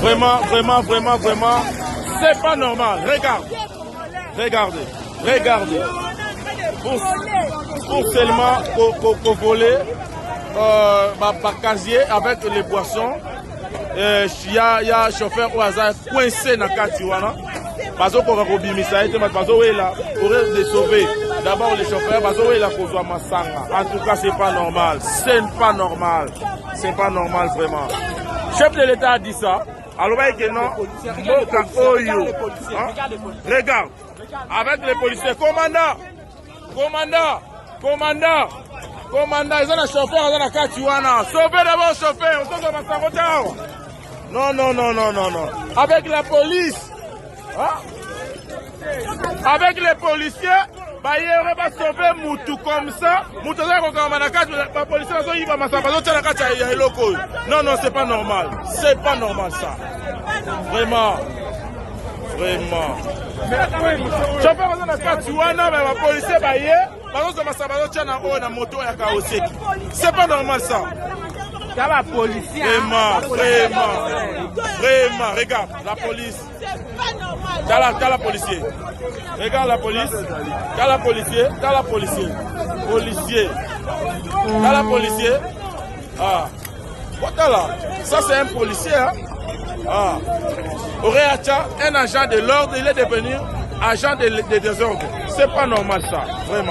Vraiment, vraiment, vraiment, vraiment, c'est pas normal. Regardez. Pour seulement voler par casier avec les boissons. Il y a chauffeur au hasard coincé dans le Katiwana. Parce qu'on va robimisa, parce qu'on est là pour les sauver. D'abord les chauffeurs, parce qu'on est là pour Massanga. En tout cas, c'est pas normal. C'est pas normal. C'est pas normal vraiment. Le chef de l'État a dit ça. Alors, que non, regarde, avec les policiers, commandant, ils ont un chauffeur, ils ont un Katiwana. Sauvez d'abord le chauffeur, non. Avec la police, hein? Avec les policiers, il aurait pas sauvé Moutou comme ça. Moutou, la police, non, c'est pas normal. C'est pas normal ça. Vraiment. Chauffeur, on a un Katiwana, mais la police, c'est pas normal ça. La policier. Vraiment, regarde, la police. T'as la policier. Regarde la police. T'as la policier. Policier. T'as la policier. Ah. Voilà là. Ça c'est un policier. Hein? Ah. Oreacha, un agent de l'ordre, il est devenu agent de désordre. C'est pas normal ça, vraiment.